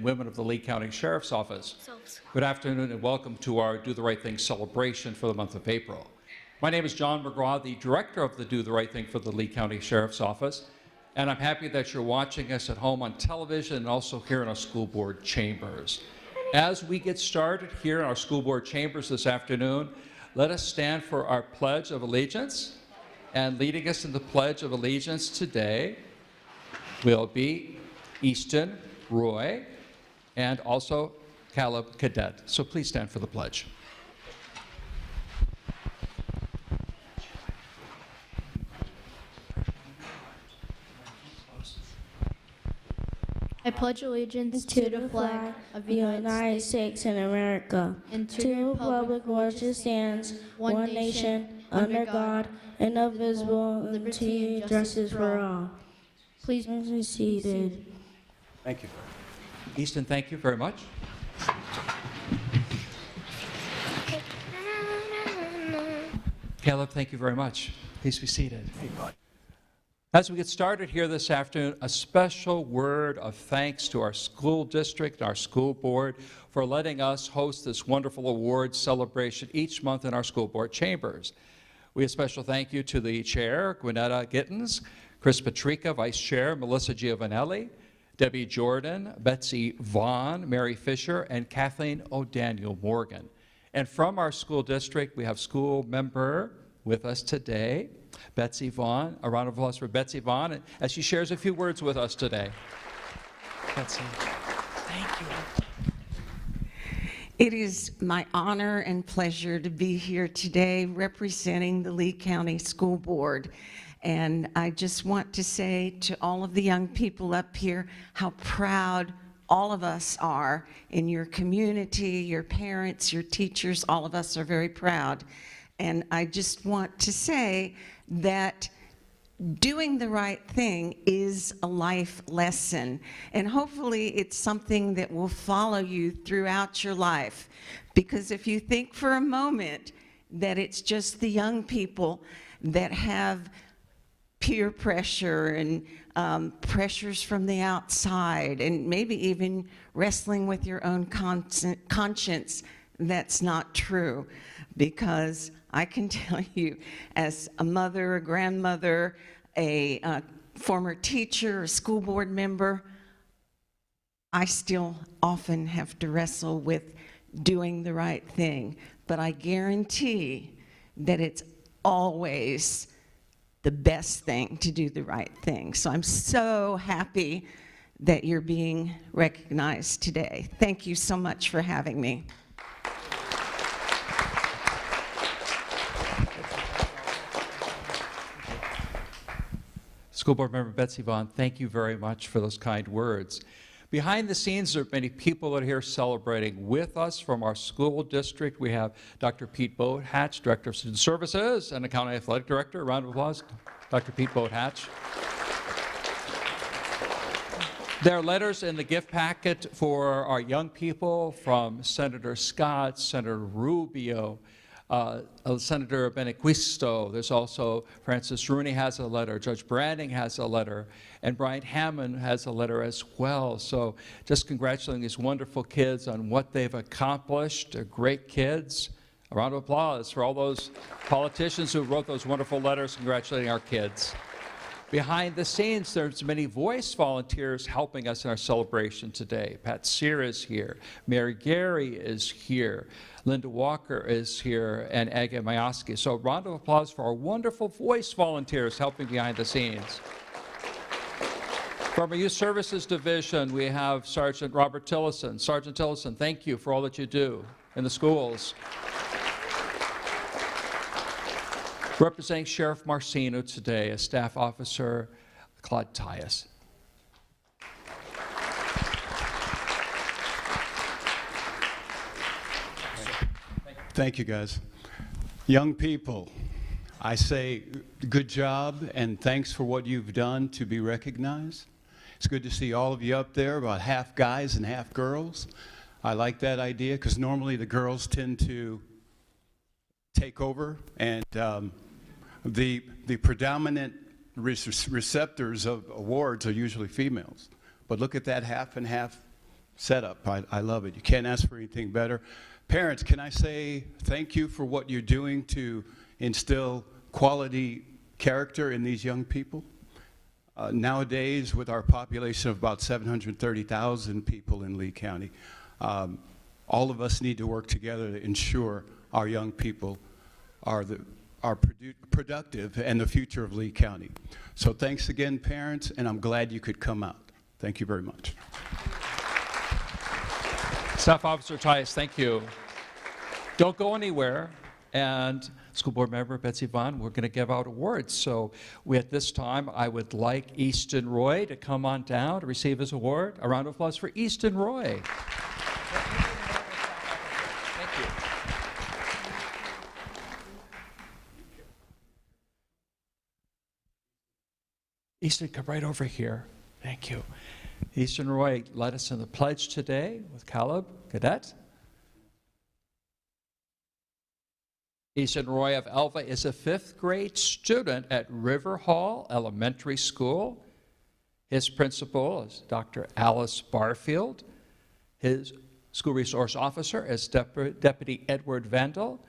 women of the Lee County Sheriff's Office. Good afternoon and welcome to our Do the Right Thing celebration for the month of April. My name is John McGraw, the director of the Do the Right Thing for the Lee County Sheriff's Office, and I'm happy that you're watching us at home on television and also here in our school board chambers. As we get started here in our school board chambers this afternoon, let us stand for our Pledge of Allegiance. And leading us in the Pledge of Allegiance today will be Easton Roy and also Caleb Cadet. So please stand for the pledge. I pledge allegiance to the flag of the United States of America and to the republic for which it stands, one nation, under God, indivisible, with liberty and justice for all. Please be seated. Thank you. Easton, thank you very much. Caleb, thank you very much. Please be seated. As we get started here this afternoon, a special word of thanks to our school district, our school board, for letting us host this wonderful award celebration each month in our school board chambers. We have a special thank you to the chair, Gwynetta Gittens, Chris Patrica, vice chair, Melissa Giovanelli, Debbie Jordan, Betsy Vaughn, Mary Fisher, and Kathleen O'Daniel Morgan. And from our school district, we have school member with us today, Betsy Vaughn. A round of applause for Betsy Vaughn as she shares a few words with us today. Betsy, thank you. It is my honor and pleasure to be here today representing the Lee County School Board. And I just want to say to all of the young people up here how proud all of us are in your community, your parents, your teachers, all of us are very proud. And I just want to say that doing the right thing is a life lesson. And hopefully it's something that will follow you throughout your life. Because if you think for a moment that it's just the young people that have peer pressure and pressures from the outside and maybe even wrestling with your own conscience, that's not true. Because I can tell you, as a mother, a grandmother, a former teacher, a school board member, I still often have to wrestle with doing the right thing. But I guarantee that it's always the best thing to do the right thing. So I'm so happy that you're being recognized today. Thank you so much for having me. School board member Betsy Vaughn, thank you very much for those kind words. Behind the scenes, there are many people that are here celebrating with us from our school district. We have Dr. Pete Boathatch, Director of Student Services and the County Athletic Director. A round of applause, Dr. Pete Boathatch. There are letters in the gift packet for our young people from Senator Scott, Senator Rubio, Senator Benequisto. There's also Francis Rooney has a letter, Judge Branding has a letter, and Bryant Hammond has a letter as well. So just congratulating these wonderful kids on what they've accomplished. They're great kids. A round of applause for all those politicians who wrote those wonderful letters congratulating our kids. Behind the scenes, there's many voice volunteers helping us in our celebration today. Pat Sear is here. Mary Gary is here. Linda Walker is here, and Aga Mayoski. So a round of applause for our wonderful voice volunteers helping behind the scenes. From our Youth Services Division, we have Sergeant Robert Tillison. Sergeant Tillison, thank you for all that you do in the schools. Representing Sheriff Marcino today, a staff officer, Claude Tyus. Thank you, guys. Young people, I say good job and thanks for what you've done to be recognized. It's good to see all of you up there, about half guys and half girls. I like that idea because normally the girls tend to take over, and the predominant receptors of awards are usually females. But look at that half and half setup. I love it. You can't ask for anything better. Parents, can I say thank you for what you're doing to instill quality character in these young people? Nowadays, with our population of about 730,000 people in Lee County, all of us need to work together to ensure our young people are productive and the future of Lee County. So thanks again, parents, and I'm glad you could come out. Thank you very much. Staff Officer Tice, thank you. Don't go anywhere. And School Board Member Betsy Vaughn, we're going to give out awards. So at this time, I would like Easton Roy to come on down to receive his award. A round of applause for Easton Roy. Thank you. Easton, come right over here. Thank you. Easton Roy led us in the pledge today with Caleb Cadet. Easton Roy of Elva is a 5th grade student at River Hall Elementary School. His principal is Dr. Alice Barfield. His school resource officer is Deputy Edward Vandal.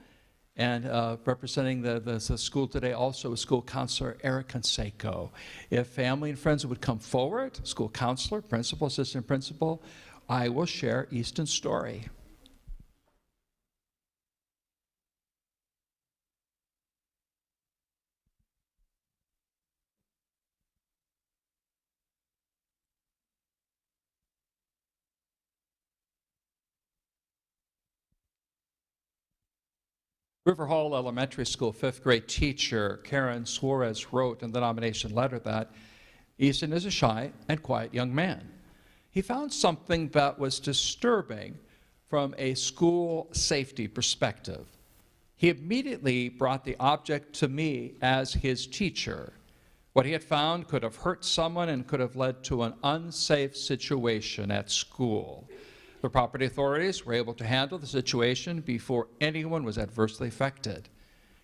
And representing the school today also is school counselor Eric Conseco. If family and friends would come forward, school counselor, principal, assistant principal, I will share Easton's story. River Hall Elementary School 5th grade teacher Karen Suarez wrote in the nomination letter that Easton is a shy and quiet young man. He found something that was disturbing from a school safety perspective. He immediately brought the object to me as his teacher. What he had found could have hurt someone and could have led to an unsafe situation at school. The property authorities were able to handle the situation before anyone was adversely affected.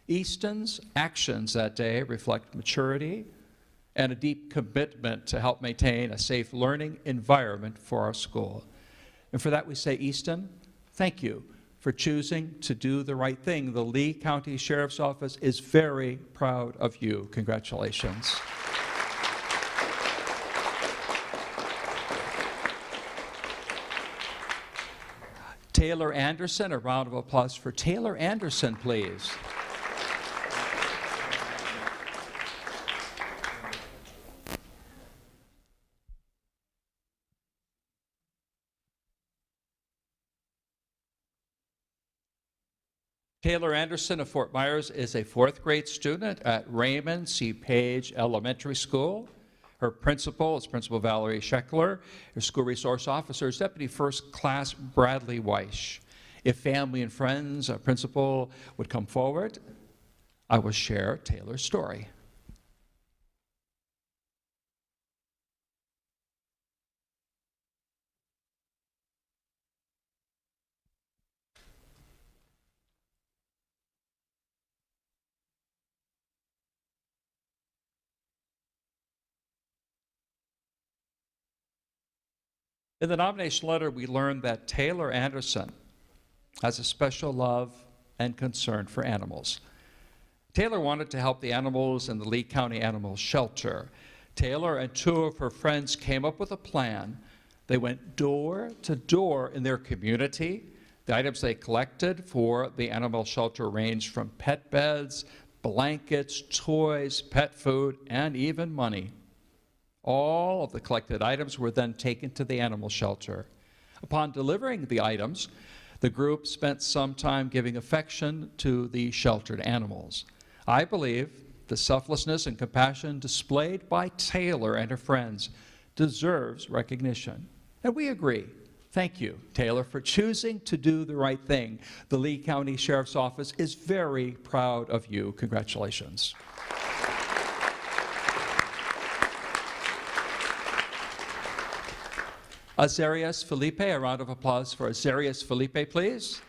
Easton's actions that day reflect maturity and a deep commitment to help maintain a safe learning environment for our school. And for that we say, Easton, thank you for choosing to do the right thing. The Lee County Sheriff's Office is very proud of you. Congratulations. Taylor Anderson, a round of applause for Taylor Anderson, please. Taylor Anderson of Fort Myers is a 4th grade student at Raymond C. Page Elementary School. Her principal is Principal Valerie Scheckler. Her school resource officer is Deputy First Class Bradley Weish. If family and friends, a principal would come forward, I will share Taylor's story. In the nomination letter, we learned that Taylor Anderson has a special love and concern for animals. Taylor wanted to help the animals in the Lee County Animal Shelter. Taylor and 2 of her friends came up with a plan. They went door to door in their community. The items they collected for the animal shelter ranged from pet beds, blankets, toys, pet food, and even money. All of the collected items were then taken to the animal shelter. Upon delivering the items, the group spent some time giving affection to the sheltered animals. I believe the selflessness and compassion displayed by Taylor and her friends deserves recognition. And we agree. Thank you, Taylor, for choosing to do the right thing. The Lee County Sheriff's Office is very proud of you. Congratulations. Azarias Felipe, a round of applause for Azarias Felipe, please.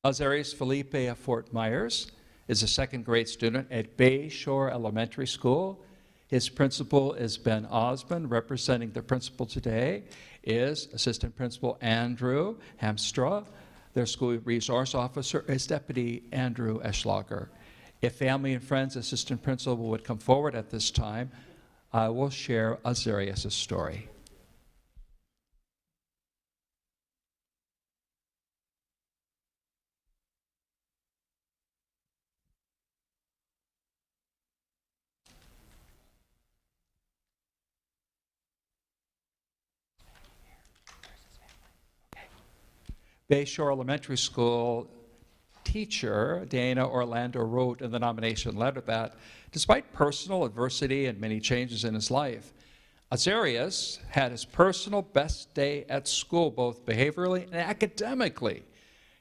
Azarias Felipe of Fort Myers is a second grade student at Bay Shore Elementary School. His principal is Ben Osmond. Representing the principal today is Assistant Principal Andrew Hamstra. Their school resource officer is Deputy Andrew Eschlager. If family and friends, Assistant Principal would come forward at this time, I will share Azarias' story. Bay Shore Elementary School teacher Dana Orlando wrote in the nomination letter that despite personal adversity and many changes in his life, Azarias had his personal best day at school, both behaviorally and academically.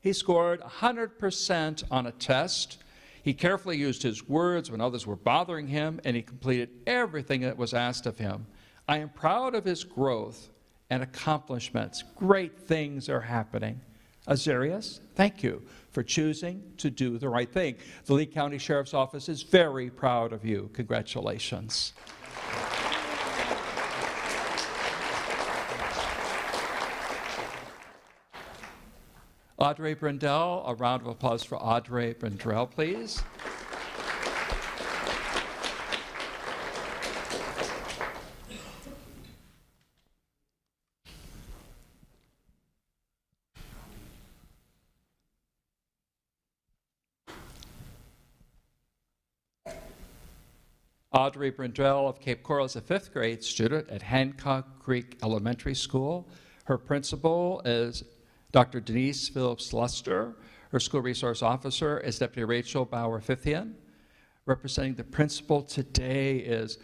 He scored 100% on a test. He carefully used his words when others were bothering him, and he completed everything that was asked of him. I am proud of his growth and accomplishments. Great things are happening. Azarias, thank you for choosing to do the right thing. The Lee County Sheriff's Office is very proud of you. Congratulations. Audrey Brindell, a round of applause for Audrey Brindell, please. Audrey Brindell of Cape Coral is a fifth grade student at Hancock Creek Elementary School. Her principal is Dr. Denise Phillips Luster. Her school resource officer is Deputy Rachel Bauer-Fithian. Representing the principal today is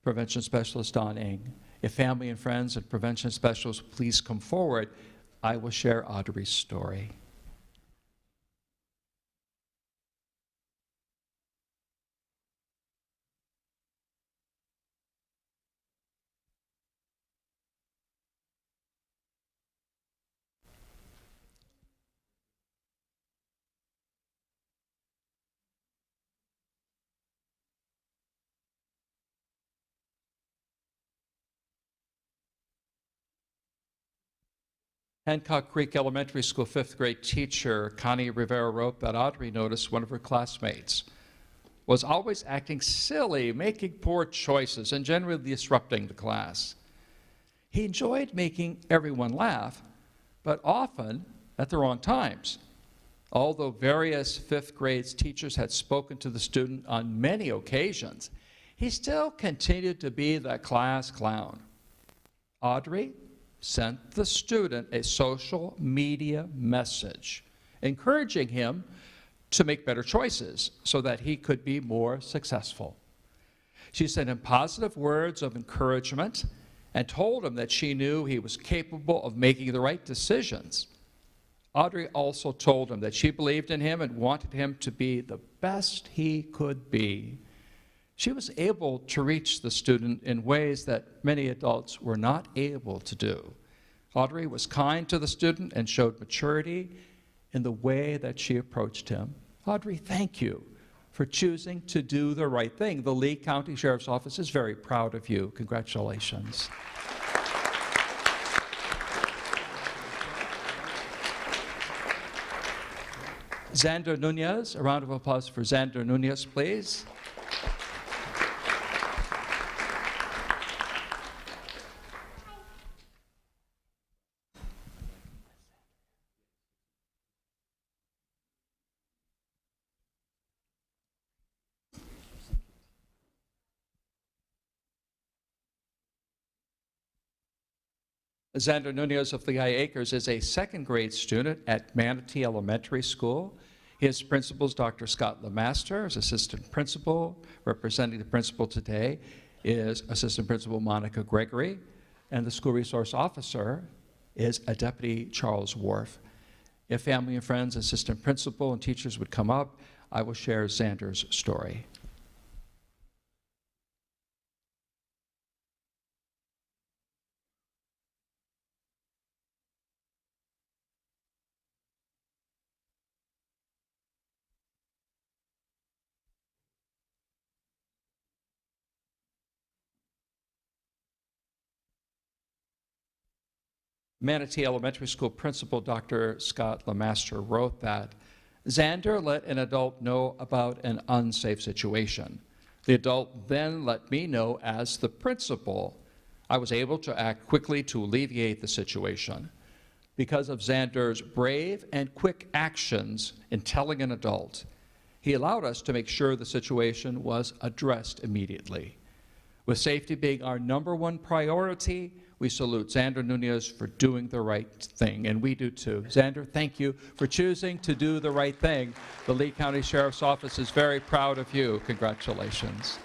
Prevention Specialist Don Ing. If family and friends and prevention specialists please come forward, I will share Audrey's story. Hancock Creek Elementary School fifth grade teacher Connie Rivera wrote that Audrey noticed one of her classmates was always acting silly, making poor choices, and generally disrupting the class. He enjoyed making everyone laugh, but often at the wrong times. Although various fifth grade teachers had spoken to the student on many occasions, he still continued to be the class clown. Audrey sent the student a social media message encouraging him to make better choices so that he could be more successful. She sent him positive words of encouragement and told him that she knew he was capable of making the right decisions. Audrey also told him that she believed in him and wanted him to be the best he could be. She was able to reach the student in ways that many adults were not able to do. Audrey was kind to the student and showed maturity in the way that she approached him. Audrey, thank you for choosing to do the right thing. The Lee County Sheriff's Office is very proud of you. Congratulations. Xander Nunez, a round of applause for Xander Nunez, please. Xander Nunez of Lehigh Acres is a second grade student at Manatee Elementary School. His principal is Dr. Scott Lemaster, his assistant principal. Representing the principal today is Assistant Principal Monica Gregory, and the school resource officer is a Deputy Charles Wharf. If family and friends, assistant principal, and teachers would come up, I will share Xander's story. Manatee Elementary School Principal Dr. Scott Lemaster wrote that Xander let an adult know about an unsafe situation. The adult then let me know as the principal. I was able to act quickly to alleviate the situation. Because of Xander's brave and quick actions in telling an adult, he allowed us to make sure the situation was addressed immediately. With safety being our #1 priority, we salute Xander Nunez for doing the right thing, and we do too. Xander, thank you for choosing to do the right thing. The Lee County Sheriff's Office is very proud of you. Congratulations.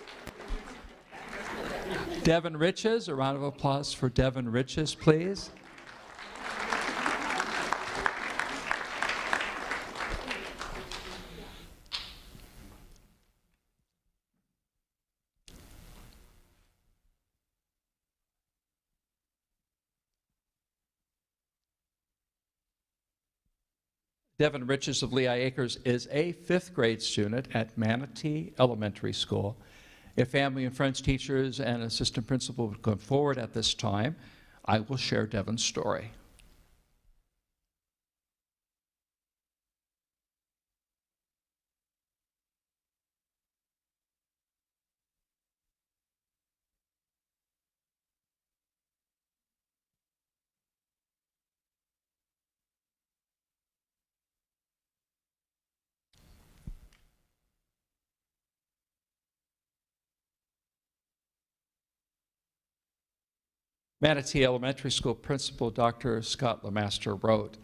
Devin Riches, a round of applause for Devin Riches, please. Devin Riches of Lehigh Acres is a 5th grade student at Manatee Elementary School. If family and friends, teachers, and assistant principal would come forward at this time, I will share Devin's story. Manatee Elementary School Principal Dr. Scott Lemaster wrote,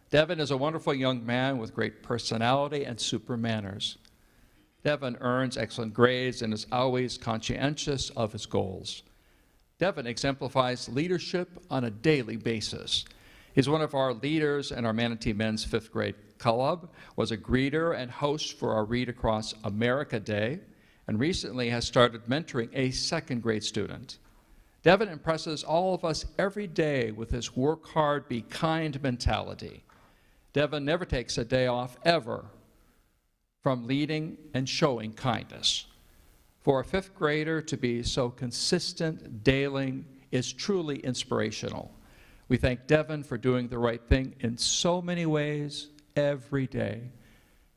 Devin is a wonderful young man with great personality and super manners. Devin earns excellent grades and is always conscientious of his goals. Devin exemplifies leadership on a daily basis. He's one of our leaders in our Manatee Men's 5th grade club, was a greeter and host for our Read Across America Day, and recently has started mentoring a 2nd grade student. Devin impresses all of us every day with his work hard, be kind mentality. Devin never takes a day off ever from leading and showing kindness. For a 5th grader to be so consistent daily is truly inspirational. We thank Devin for doing the right thing in so many ways every day.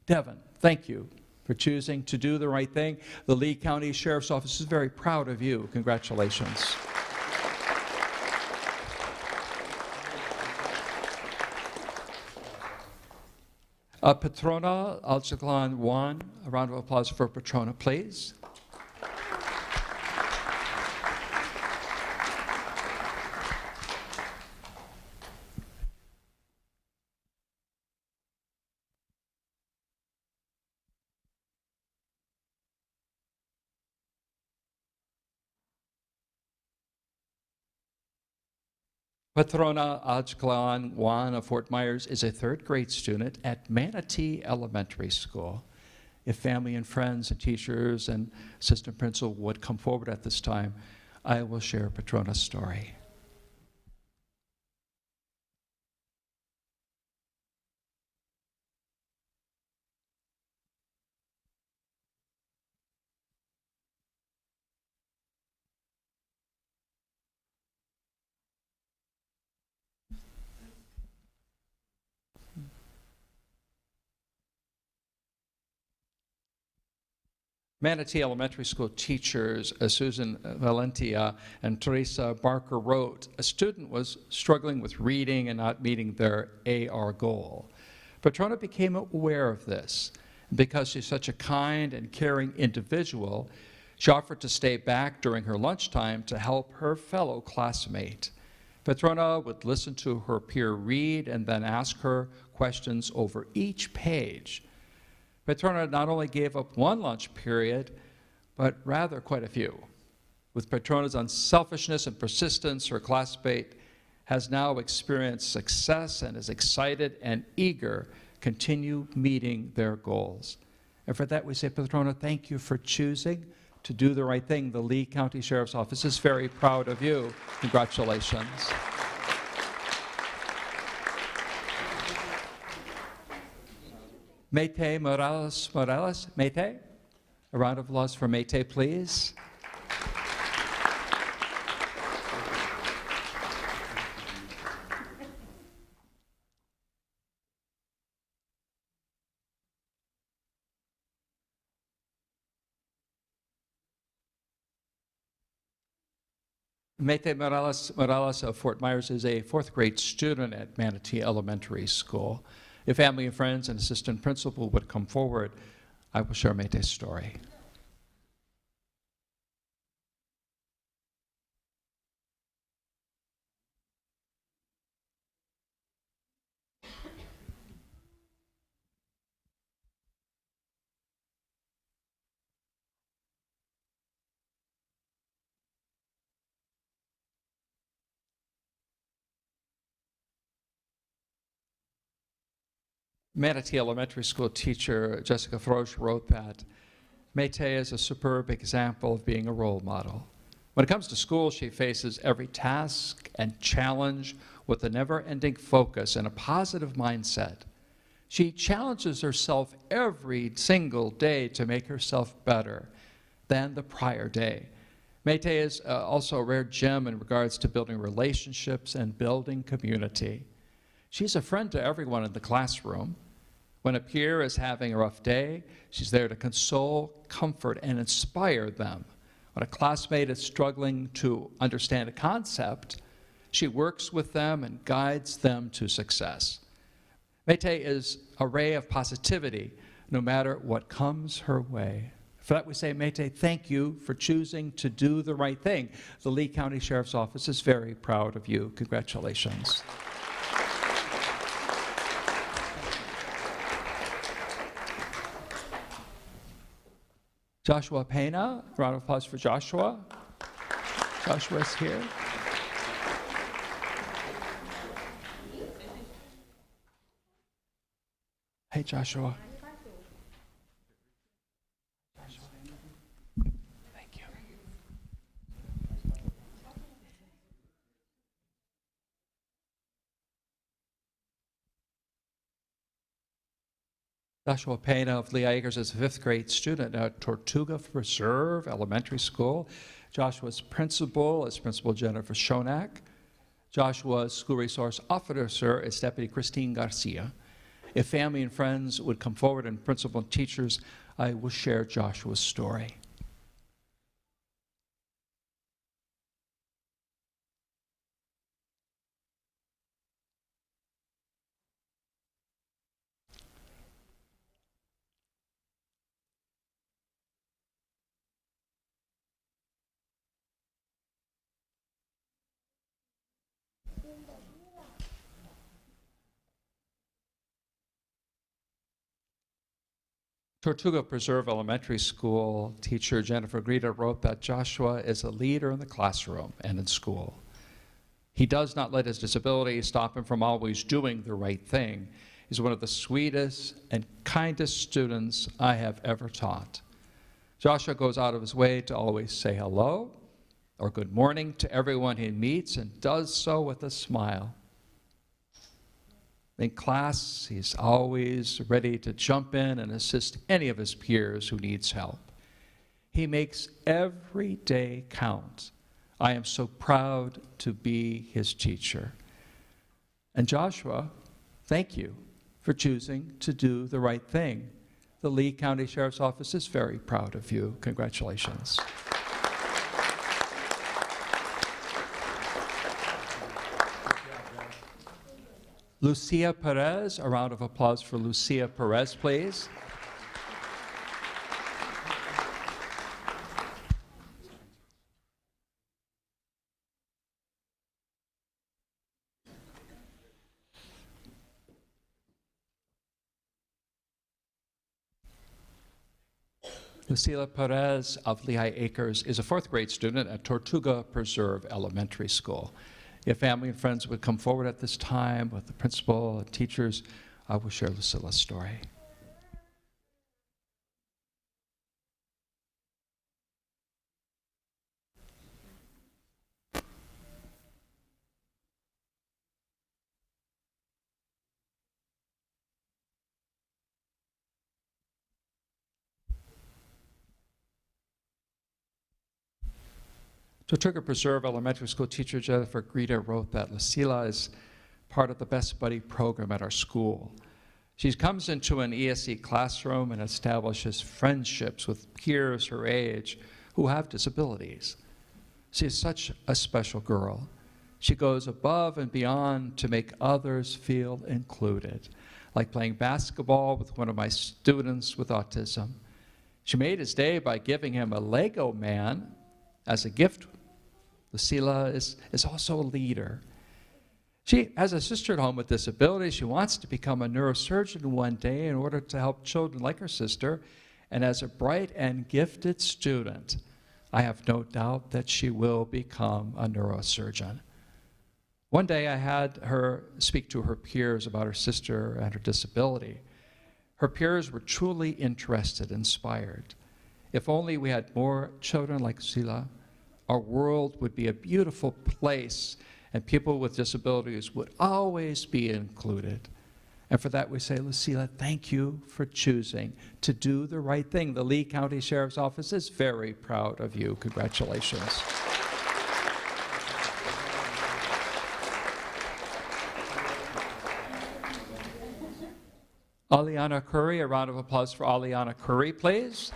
Devin, thank you for choosing to do the right thing. The Lee County Sheriff's Office is very proud of you. Congratulations. Patrona Alchiklan Juan, a round of applause for Patrona, please. Patrona Alchiklan Juan of Fort Myers is a 3rd grade student at Manatee Elementary School. If family and friends and teachers and assistant principal would come forward at this time, I will share Patrona's story. Manatee Elementary School teachers Susan Valentia and Teresa Barker wrote, a student was struggling with reading and not meeting their AR goal. Patrona became aware of this. Because she's such a kind and caring individual, she offered to stay back during her lunchtime to help her fellow classmate. Patrona would listen to her peer read and then ask her questions over each page. Patrona not only gave up one lunch period, but rather quite a few. With Patrona's unselfishness and persistence, her classmate has now experienced success and is excited and eager to continue meeting their goals. And for that we say, Patrona, thank you for choosing to do the right thing. The Lee County Sheriff's Office is very proud of you. Congratulations. Mayte Morales, Mayte? A round of applause for Mayte, please. Mayte Morales of Fort Myers is a fourth grade student at Manatee Elementary School. If family and friends and assistant principal would come forward, I will share Mayte's story. Manatee Elementary School teacher Jessica Frosch wrote that Mayte is a superb example of being a role model. When it comes to school, she faces every task and challenge with a never-ending focus and a positive mindset. She challenges herself every single day to make herself better than the prior day. Mayte is also a rare gem in regards to building relationships and building community. She's a friend to everyone in the classroom. When a peer is having a rough day, she's there to console, comfort, and inspire them. When a classmate is struggling to understand a concept, she works with them and guides them to success. Mayte is a ray of positivity, no matter what comes her way. For that we say, Mayte, thank you for choosing to do the right thing. The Lee County Sheriff's Office is very proud of you. Congratulations. Joshua Pena, round of applause for Joshua. Joshua is here. Hey, Joshua. Thank you. Joshua Pena of Lehigh Acres is a fifth grade student at Tortuga Preserve Elementary School. Joshua's principal is Principal Jennifer Shonak. Joshua's school resource officer is Deputy Christine Garcia. If family and friends would come forward and principal and teachers, I will share Joshua's story. Tortuga Preserve Elementary School teacher Jennifer Greta wrote that Joshua is a leader in the classroom and in school. He does not let his disability stop him from always doing the right thing. He's one of the sweetest and kindest students I have ever taught. Joshua goes out of his way to always say hello or good morning to everyone he meets and does so with a smile. In class, he's always ready to jump in and assist any of his peers who needs help. He makes every day count. I am so proud to be his teacher. And Joshua, thank you for choosing to do the right thing. The Lee County Sheriff's Office is very proud of you. Congratulations. Lucia Perez, a round of applause for Lucia Perez, please. Lucila Perez of Lehigh Acres is a fourth grade student at Tortuga Preserve Elementary School. If family and friends would come forward at this time with the principal and teachers, I will share Lucila's story. Tortuga Preserve Elementary School teacher Jennifer Greta wrote that Lucila is part of the Best Buddy program at our school. She comes into an ESE classroom and establishes friendships with peers her age who have disabilities. She's such a special girl. She goes above and beyond to make others feel included, like playing basketball with one of my students with autism. She made his day by giving him a Lego man as a gift. Lucila is also a leader. She has a sister at home with disabilities. She wants to become a neurosurgeon one day in order to help children like her sister. And as a bright and gifted student, I have no doubt that she will become a neurosurgeon. One day I had her speak to her peers about her sister and her disability. Her peers were truly interested, inspired. If only we had more children like Lucila, our world would be a beautiful place and people with disabilities would always be included. And for that we say, Lucila, thank you for choosing to do the right thing. The Lee County Sheriff's Office is very proud of you. Congratulations. Aliana Curry, a round of applause for Aliana Curry, please.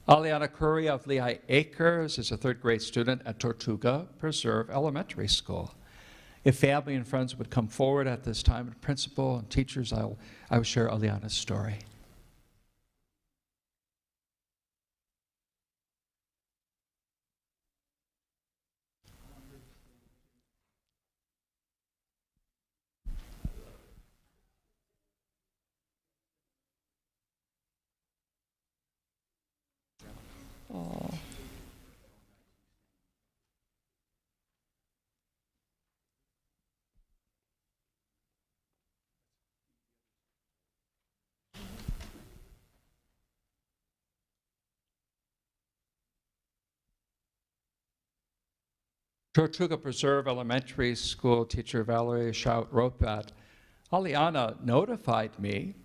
Aliana Curry of Lehigh Acres is a third grade student at Tortuga Preserve Elementary School. If family and friends would come forward at this time, and principal and teachers, I will share Aliana's story. Oh. Tortuga Preserve Elementary School teacher Valerie Schout wrote that Aliana notified me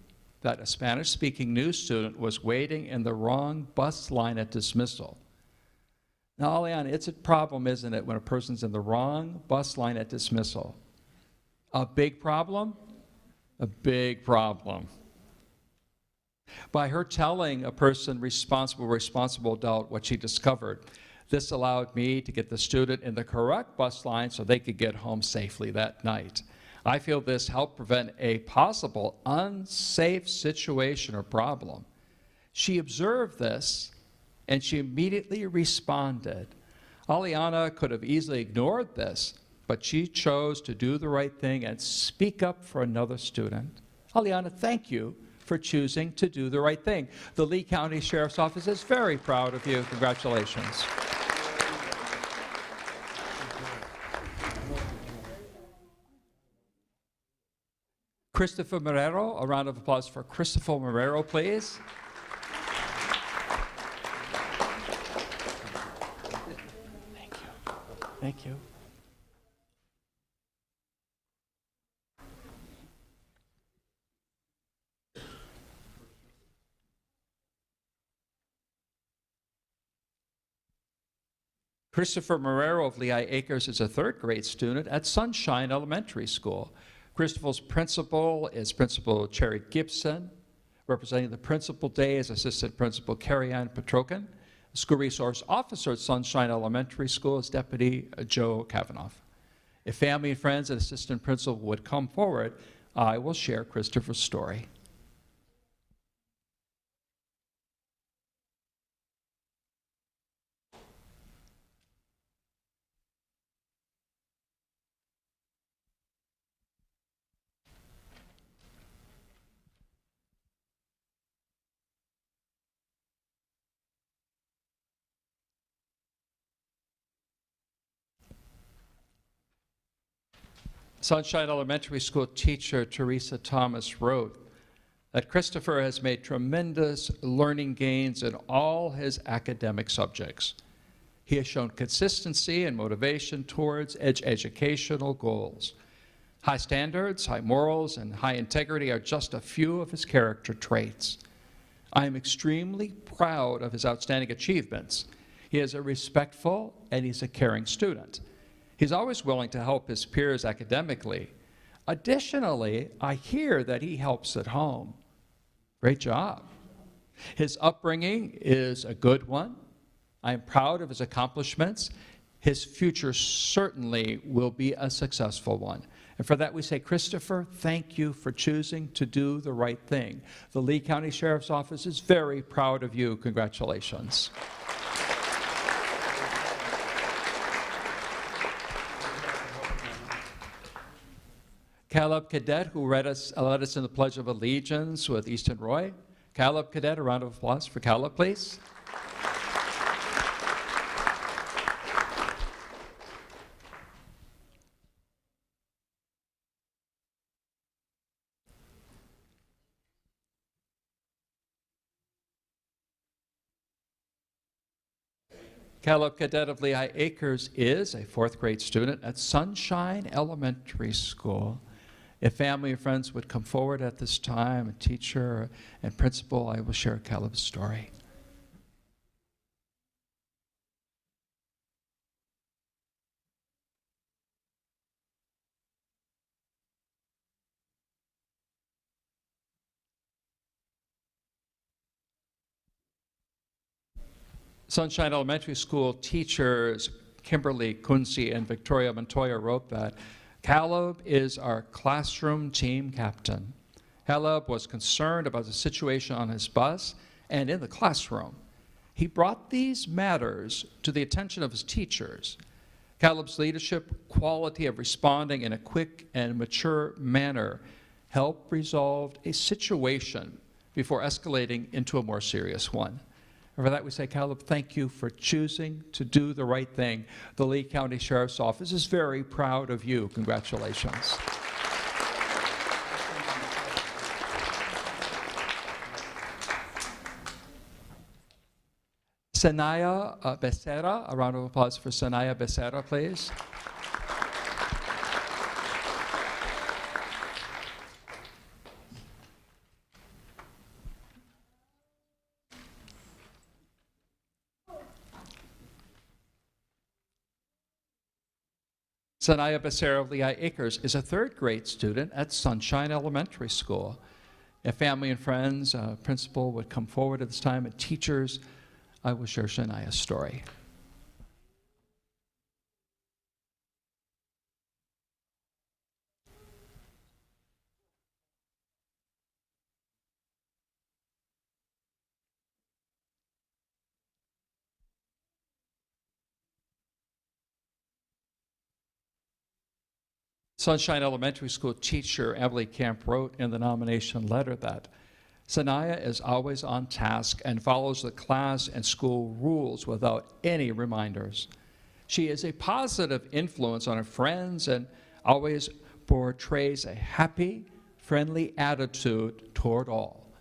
that a Spanish-speaking new student was waiting in the wrong bus line at dismissal. Now, Aliana, it's a problem, isn't it, when a person's in the wrong bus line at dismissal? A big problem? A big problem. By her telling a person responsible adult what she discovered, this allowed me to get the student in the correct bus line so they could get home safely that night. I feel this helped prevent a possible unsafe situation or problem. She observed this and she immediately responded. Aliana could have easily ignored this, but she chose to do the right thing and speak up for another student. Aliana, thank you for choosing to do the right thing. The Lee County Sheriff's Office is very proud of you. Congratulations. Christopher Marrero, a round of applause for Christopher Marrero, please. Thank you. Thank you. Christopher Marrero of Lehigh Acres is a third grade student at Sunshine Elementary School. Christopher's principal is Principal Cherry Gibson. Representing the principal day is Assistant Principal Carrie Ann Petrokin. The school resource officer at Sunshine Elementary School is Deputy Joe Kavanaugh. If family and friends and assistant principal would come forward, I will share Christopher's story. Sunshine Elementary School teacher Teresa Thomas wrote that Christopher has made tremendous learning gains in all his academic subjects. He has shown consistency and motivation towards educational goals. High standards, high morals, and high integrity are just a few of his character traits. I am extremely proud of his outstanding achievements. He is a respectful and he's a caring student. He's always willing to help his peers academically. Additionally, I hear that he helps at home. Great job. His upbringing is a good one. I am proud of his accomplishments. His future certainly will be a successful one. And for that we say, Christopher, thank you for choosing to do the right thing. The Lee County Sheriff's Office is very proud of you. Congratulations. Caleb Cadet, who led us in the Pledge of Allegiance with Easton Roy. Caleb Cadet, a round of applause for Caleb, please. Caleb Cadet of Lehigh Acres is a fourth grade student at Sunshine Elementary School. If family and friends would come forward at this time, a teacher and principal, I will share Caleb's story. Sunshine Elementary School teachers Kimberly Kunze and Victoria Montoya wrote that Caleb is our classroom team captain. Caleb was concerned about the situation on his bus and in the classroom. He brought these matters to the attention of his teachers. Caleb's leadership, quality of responding in a quick and mature manner helped resolve a situation before escalating into a more serious one. And for that we say, Caleb, thank you for choosing to do the right thing. The Lee County Sheriff's Office is very proud of you. Congratulations. Sanaya Becerra, a round of applause for Sanaya Becerra, please. Sanaya Becerra of Lehigh Acres is a third grade student at Sunshine Elementary School. If family and friends, principal would come forward at this time, and teachers, I will share Sanaya's story. Sunshine Elementary School teacher Emily Camp wrote in the nomination letter that Sanaya is always on task and follows the class and school rules without any reminders. She is a positive influence on her friends and always portrays a happy, friendly attitude toward all.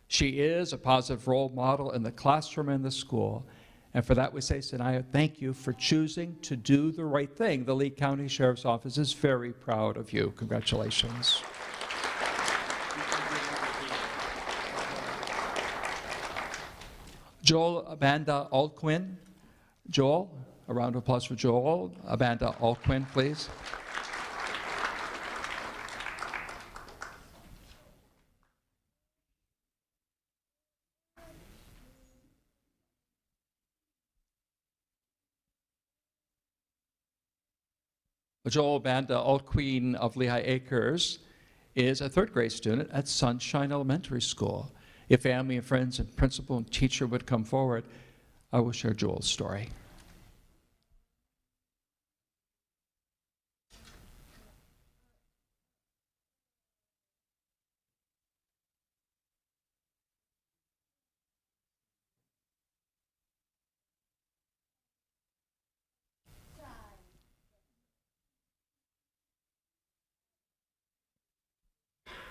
She is a positive role model in the classroom and the school. And for that we say, Sanaya, thank you for choosing to do the right thing. The Lee County Sheriff's Office is very proud of you. Congratulations. Joel Abanda Alquin. Joel, a round of applause for Joel. Abanda Alquin, please. Joel Banda, Old Queen of Lehigh Acres, is a third grade student at Sunshine Elementary School. If family and friends and principal and teacher would come forward, I will share Joel's story.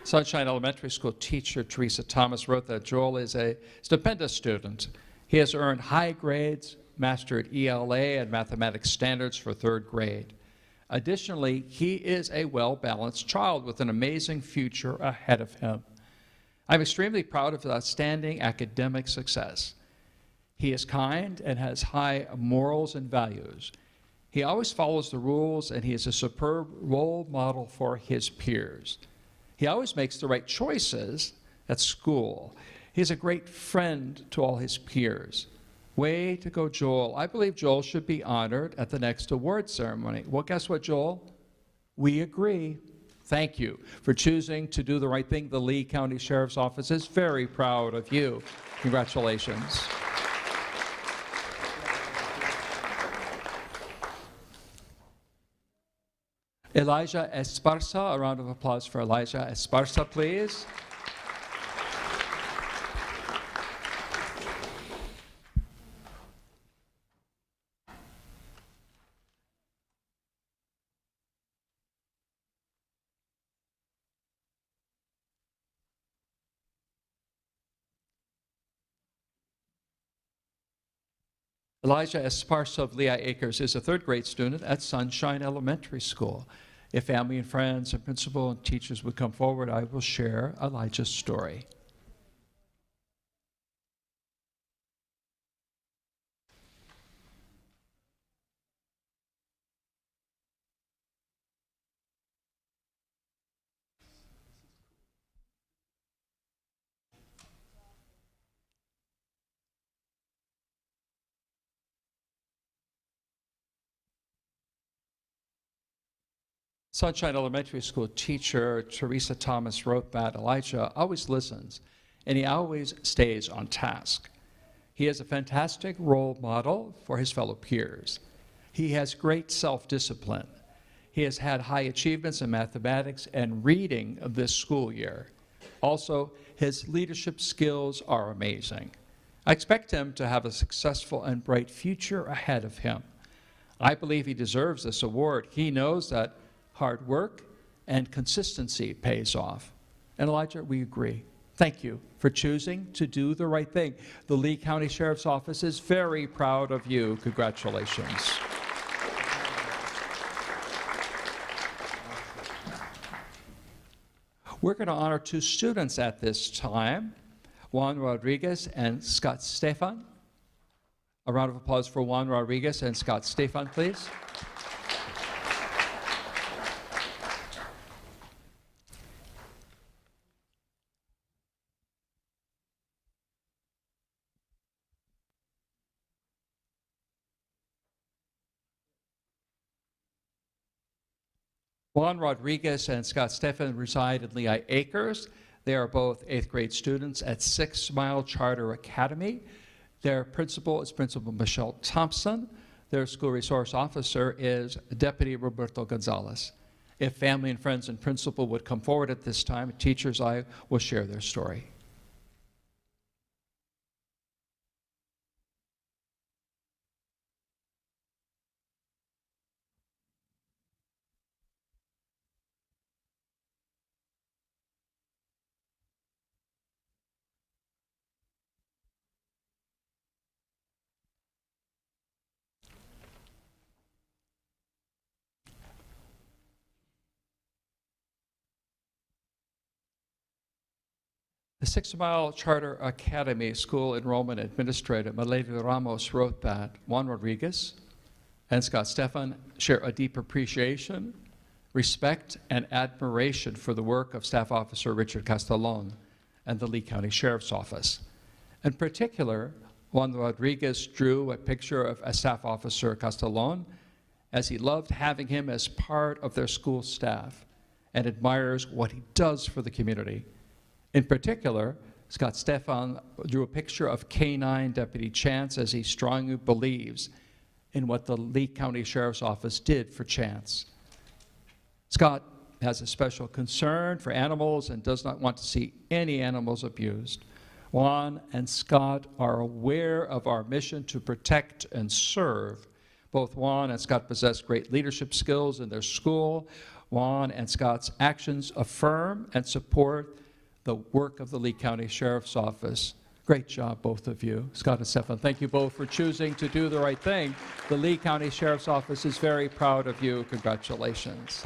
Sunshine Elementary School teacher Teresa Thomas wrote that Joel is a stupendous student. He has earned high grades, mastered ELA and mathematics standards for third grade. Additionally, he is a well-balanced child with an amazing future ahead of him. I'm extremely proud of his outstanding academic success. He is kind and has high morals and values. He always follows the rules, and he is a superb role model for his peers. He always makes the right choices at school. He's a great friend to all his peers. Way to go, Joel. I believe Joel should be honored at the next award ceremony. Well, guess what, Joel? We agree. Thank you for choosing to do the right thing. The Lee County Sheriff's Office is very proud of you. Congratulations. Elijah Esparza, a round of applause for Elijah Esparza, please. Elijah Esparza of Lehigh Acres is a third grade student at Sunshine Elementary School. If family and friends and principal and teachers would come forward, I will share Elijah's story. Sunshine Elementary School teacher Teresa Thomas wrote that Elijah always listens, and he always stays on task. He is a fantastic role model for his fellow peers. He has great self-discipline. He has had high achievements in mathematics and reading this school year. Also, his leadership skills are amazing. I expect him to have a successful and bright future ahead of him. I believe he deserves this award. He knows that hard work and consistency pays off. And Elijah, we agree. Thank you for choosing to do the right thing. The Lee County Sheriff's Office is very proud of you. Congratulations. We're going to honor two students at this time, Juan Rodriguez and Scott Stefan. A round of applause for Juan Rodriguez and Scott Stefan, please. Juan Rodriguez and Scott Stefan reside in Lehigh Acres. They are both 8th grade students at 6 Mile Charter Academy. Their principal is Principal Michelle Thompson. Their school resource officer is Deputy Roberto Gonzalez. If family and friends and principal would come forward at this time, teachers, I will share their story. The 6 Mile Charter Academy School Enrollment Administrator, Milady Ramos, wrote that Juan Rodriguez and Scott Stefan share a deep appreciation, respect, and admiration for the work of Staff Officer Richard Castellon and the Lee County Sheriff's Office. In particular, Juan Rodriguez drew a picture of a Staff Officer Castellon as he loved having him as part of their school staff and admires what he does for the community. In particular, Scott Stefan drew a picture of K-9 Deputy Chance as he strongly believes in what the Lee County Sheriff's Office did for Chance. Scott has a special concern for animals and does not want to see any animals abused. Juan and Scott are aware of our mission to protect and serve. Both Juan and Scott possess great leadership skills in their school. Juan and Scott's actions affirm and support the work of the Lee County Sheriff's Office. Great job, both of you. Scott and Stefan, thank you both for choosing to do the right thing. The Lee County Sheriff's Office is very proud of you. Congratulations.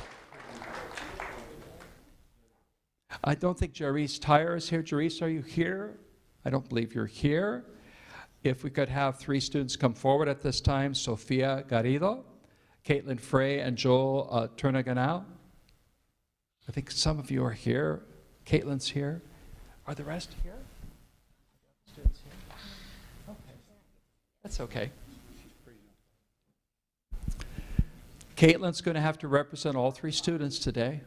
I don't think Jerice Tyre is here. Jerice, are you here? I don't believe you're here. If we could have 3 students come forward at this time, Sofia Garrido, Caitlin Frey, and Joel Turnaganau. I think some of you are here. Caitlin's here. Are the rest here? Students here? Okay. That's okay. Caitlin's going to have to represent all 3 students today.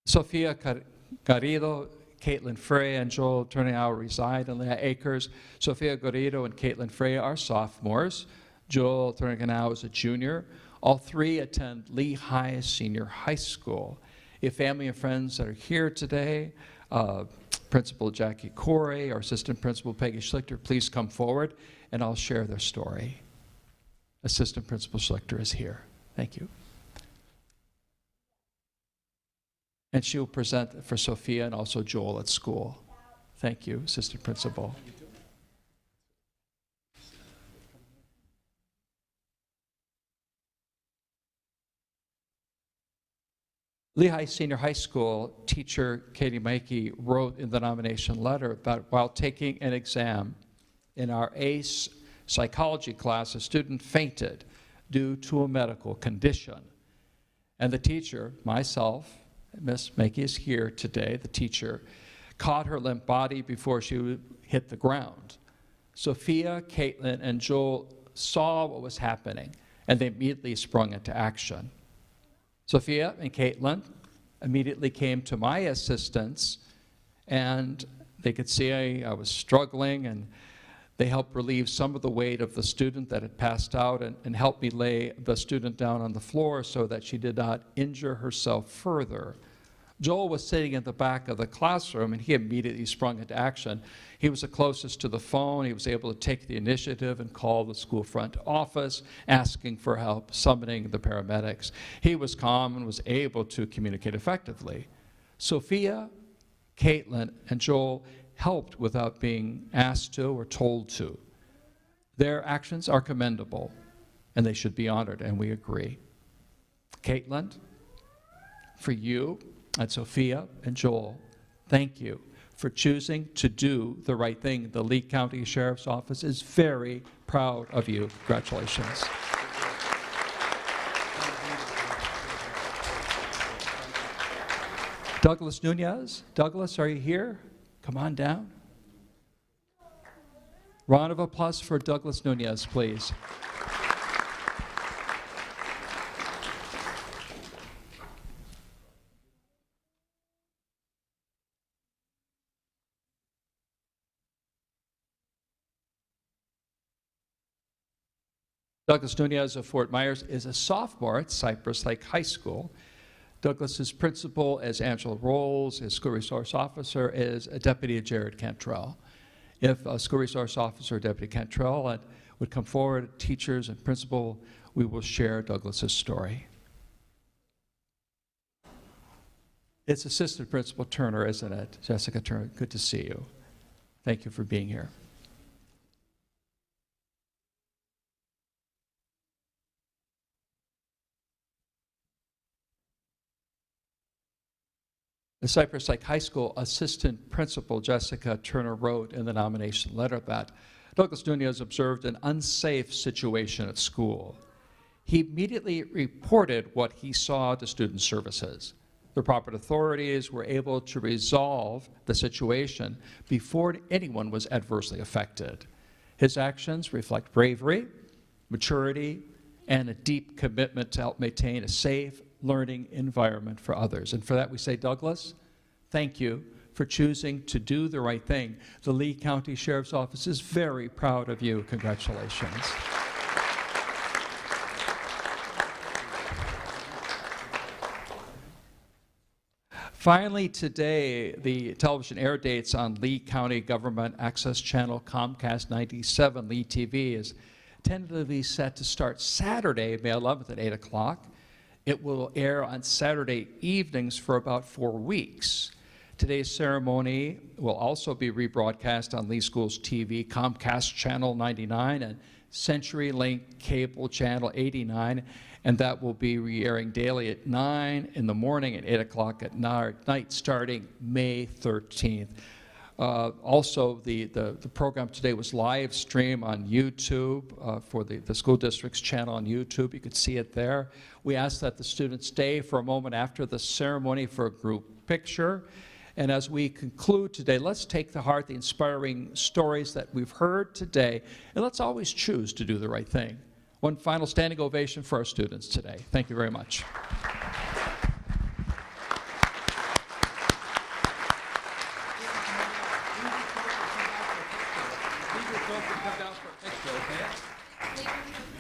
Sofia Garrido, Caitlin Frey, and Joel Turnaganau reside in Lehigh Acres. Sofia Garrido and Caitlin Frey are sophomores. Joel Turnaganau is a junior. All 3 attend Lehigh Senior High School. If family and friends that are here today, Principal Jackie Corey, our Assistant Principal Peggy Schlichter, please come forward and I'll share their story. Assistant Principal Schlichter is here. Thank you. And she will present for Sophia and also Joel at school. Thank you, Assistant Principal. Lehigh Senior High School teacher Katie Mackey wrote in the nomination letter that while taking an exam in our ACE psychology class, a student fainted due to a medical condition. And the teacher, myself, Miss Mackey is here today, the teacher, caught her limp body before she hit the ground. Sophia, Caitlin, and Joel saw what was happening, and they immediately sprung into action. Sophia and Caitlin immediately came to my assistance, and they could see I was struggling, and they helped relieve some of the weight of the student that had passed out and helped me lay the student down on the floor so that she did not injure herself further. Joel was sitting in the back of the classroom, and he immediately sprung into action. He was the closest to the phone. He was able to take the initiative and call the school front office, asking for help, summoning the paramedics. He was calm and was able to communicate effectively. Sophia, Caitlin, and Joel helped without being asked to or told to. Their actions are commendable, and they should be honored, and we agree. Caitlin, for you, and Sophia and Joel, thank you for choosing to do the right thing. The Lee County Sheriff's Office is very proud of you. Congratulations. Douglas Nunez. Douglas, are you here? Come on down. Round of applause for Douglas Nunez, please. Douglas Nunez of Fort Myers is a sophomore at Cypress Lake High School. Douglas's principal is Angela Rolls. His school resource officer is Deputy Jared Cantrell. If a school resource officer, Deputy Cantrell, would come forward, teachers and principal, we will share Douglas's story. It's Assistant Principal Turner, isn't it? Jessica Turner, good to see you. Thank you for being here. The Cypress Lake High School Assistant Principal Jessica Turner wrote in the nomination letter that Douglas Nunez observed an unsafe situation at school. He immediately reported what he saw to student services. The proper authorities were able to resolve the situation before anyone was adversely affected. His actions reflect bravery, maturity, and a deep commitment to help maintain a safe, learning environment for others. And for that we say, Douglas, thank you for choosing to do the right thing. The Lee County Sheriff's Office is very proud of you. Congratulations. Finally, today, the television air dates on Lee County Government Access Channel Comcast 97 Lee TV is tentatively set to start Saturday, May 11th at 8 o'clock. It will air on Saturday evenings for about 4 weeks. Today's ceremony will also be rebroadcast on Lee Schools TV, Comcast Channel 99, and CenturyLink Cable Channel 89, and that will be re-airing daily at 9 in the morning and 8 o'clock at night starting May 13th. Also, the program today was live streamed on YouTube for the school district's channel on YouTube. You could see it there. We ask that the students stay for a moment after the ceremony for a group picture. And as we conclude today, let's take to heart the inspiring stories that we've heard today, and let's always choose to do the right thing. One final standing ovation for our students today. Thank you very much. Come down for a picture, okay?